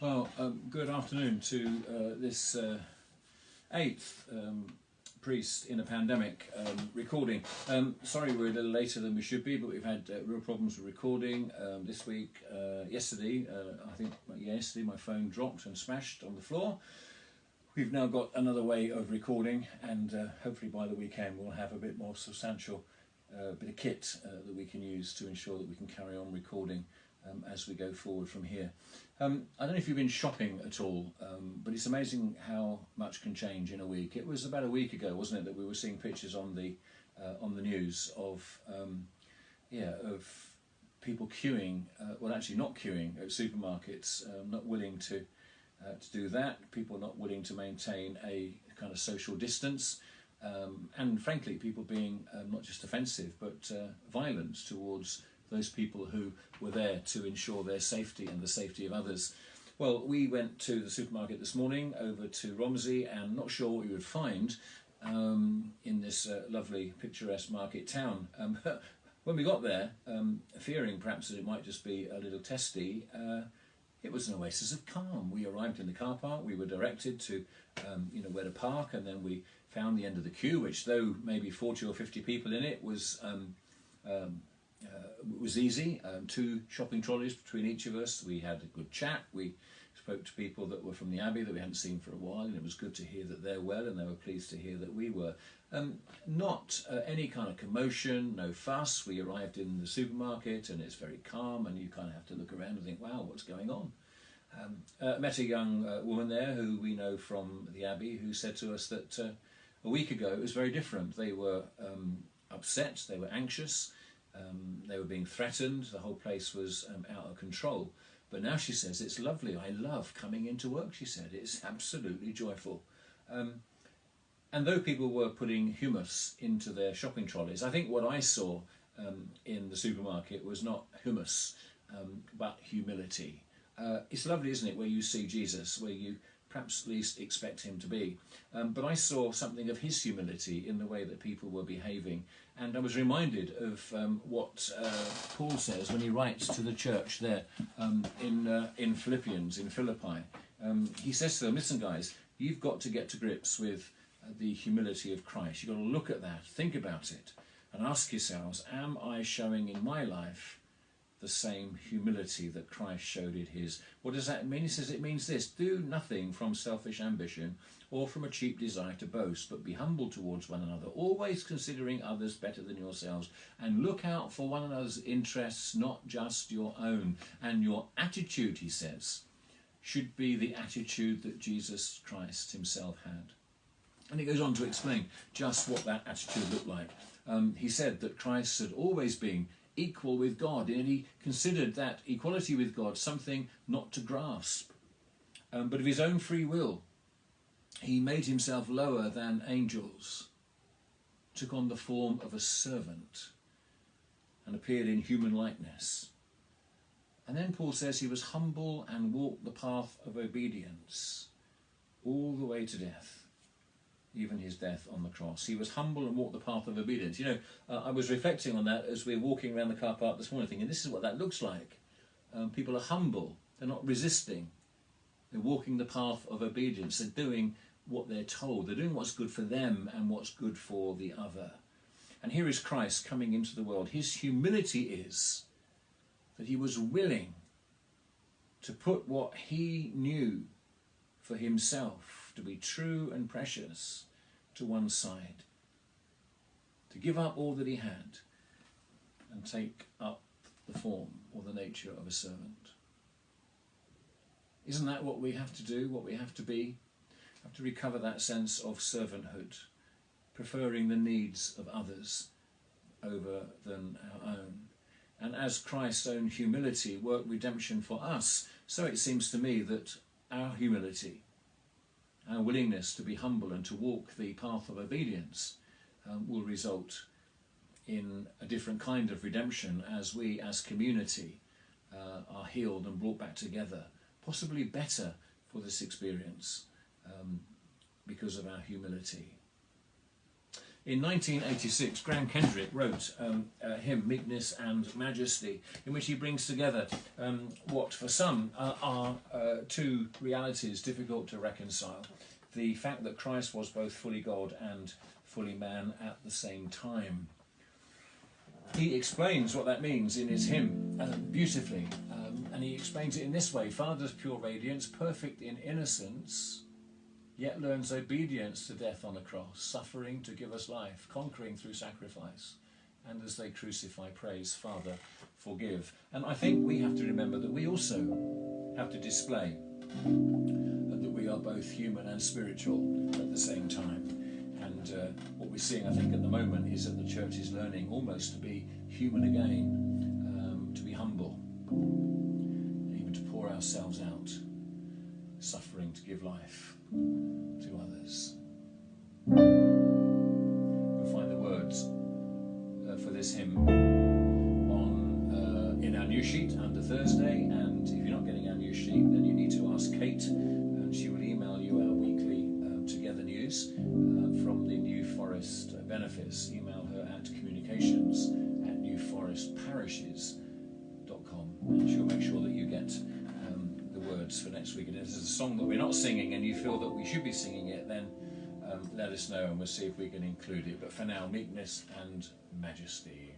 Well, good afternoon to this eighth priest in a pandemic recording. Sorry we're a little later than we should be, but we've had real problems with recording this week. Yesterday, I think yesterday my phone dropped and smashed on the floor. We've now got another way of recording, and hopefully by the weekend we'll have a bit more substantial bit of kit that we can use to ensure that we can carry on recording as we go forward from here. I don't know if you've been shopping at all, but it's amazing how much can change in a week. It was about a week ago, wasn't it, that we were seeing pictures on the news of people queuing, well actually not queuing at supermarkets, not willing to do that, people not willing to maintain a kind of social distance, and frankly people being not just offensive but violent towards those people who were there to ensure their safety and the safety of others. Well, we went to the supermarket this morning over to Romsey, and not sure what we would find in this lovely picturesque market town. When we got there, fearing perhaps that it might just be a little testy, it was an oasis of calm. We arrived in the car park, we were directed to where to park, and then we found the end of the queue, which though maybe 40 or 50 people in it was easy. 2 shopping trolleys between each of us. We had a good chat. We spoke to people that were from the Abbey that we hadn't seen for a while, and it was good to hear that they're well, and they were pleased to hear that we were. Not any kind of commotion, no fuss. We arrived in the supermarket and it's very calm, and you kind of have to look around and think, wow, what's going on? Met a young woman there who we know from the Abbey, who said to us that a week ago it was very different. They were upset, they were anxious, they were being threatened, the whole place was out of control. But now she says, it's lovely, I love coming into work, she said, it's absolutely joyful. And though people were putting hummus into their shopping trolleys, I think what I saw in the supermarket was not hummus, but humility. It's lovely, isn't it, where you see Jesus, where you perhaps least expect him to be. But I saw something of his humility in the way that people were behaving. And I was reminded of what Paul says when he writes to the church there in Philippians, in Philippi. He says to them, listen guys, you've got to get to grips with the humility of Christ. You've got to look at that, think about it, and ask yourselves, am I showing in my life the same humility that Christ showed in his? What does that mean? He says it means this: do nothing from selfish ambition or from a cheap desire to boast, but be humble towards one another, always considering others better than yourselves, and look out for one another's interests, not just your own. And your attitude, he says, should be the attitude that Jesus Christ himself had. And he goes on to explain just what that attitude looked like. He said that Christ had always been equal with God, and he considered that equality with God something not to grasp. But of his own free will, he made himself lower than angels, took on the form of a servant, and appeared in human likeness. And then Paul says he was humble and walked the path of obedience all the way to death, even his death on the cross. He was humble and walked the path of obedience. You know, I was reflecting on that as we were walking around the car park this morning, thinking this is what that looks like. People are humble, they're not resisting, they're walking the path of obedience, they're doing what they're told, they're doing what's good for them and what's good for the other. And here is Christ coming into the world. His humility is that he was willing to put what he knew for himself to be true and precious to one side, to give up all that he had and take up the form or the nature of a servant. Isn't that what we have to do, what we have to be? We have to recover that sense of servanthood, preferring the needs of others over than our own. And as Christ's own humility worked redemption for us, so it seems to me that our humility, our willingness to be humble and to walk the path of obedience will result in a different kind of redemption as we as community are healed and brought back together, possibly better for this experience because of our humility. In 1986, Graham Kendrick wrote a hymn, Meekness and Majesty, in which he brings together what for some are two realities difficult to reconcile. The fact that Christ was both fully God and fully man at the same time. He explains what that means in his hymn beautifully, and he explains it in this way: Father's pure radiance, perfect in innocence, yet learns obedience to death on the cross, suffering to give us life, conquering through sacrifice, and as they crucify, praise, Father, forgive. And I think we have to remember that we also have to display that we are both human and spiritual at the same time. And what we're seeing, I think, at the moment is that the church is learning almost to be human again, to be humble, even to pour ourselves out, suffering to give life to others. You'll find the words for this hymn on in our news sheet under Thursday, and if you're not getting our news sheet, then you need to ask Kate, and she will email you our weekly Together news from the New Forest benefits. Email her at communications@newforestparishes.com, and she'll make sure that you get the words for next week. And if there's a song that we're not singing and you feel that we should be singing it, then let us know and we'll see if we can include it. But for now, Meekness and Majesty.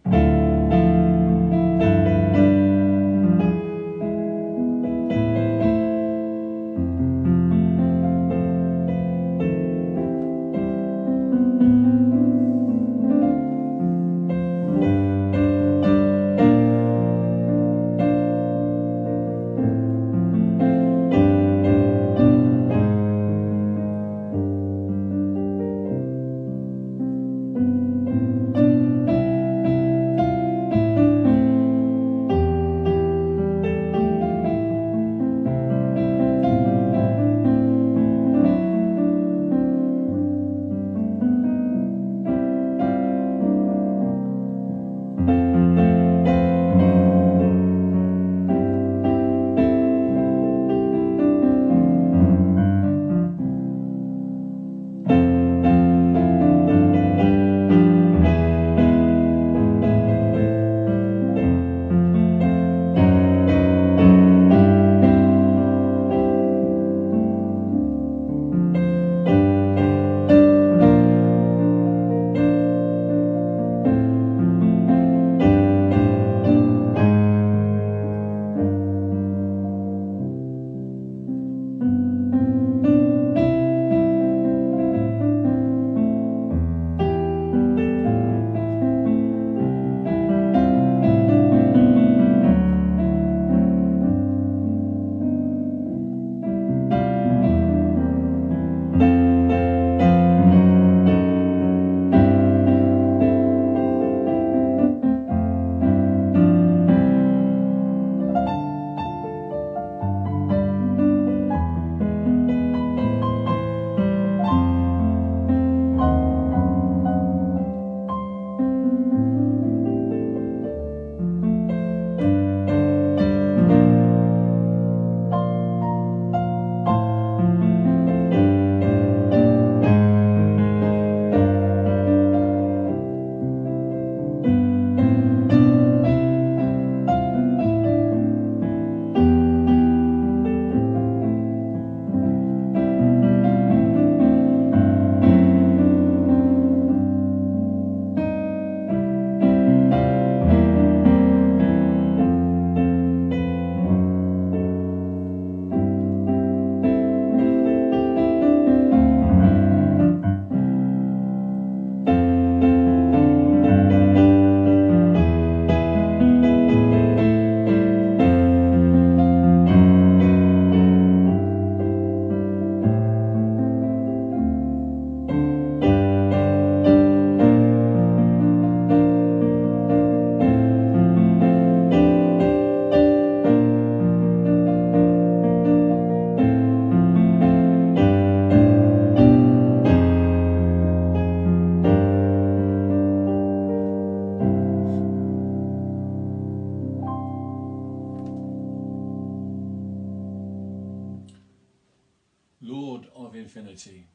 Lord of infinity,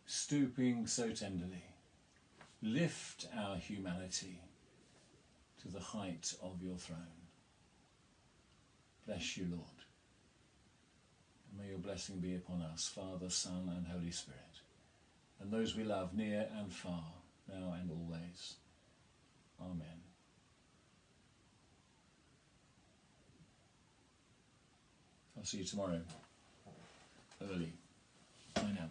stooping so tenderly, lift our humanity to the height of your throne. Bless you, Lord. And may your blessing be upon us, Father, Son and Holy Spirit, and those we love near and far, now and always. Amen. I'll see you tomorrow, early. Bye now.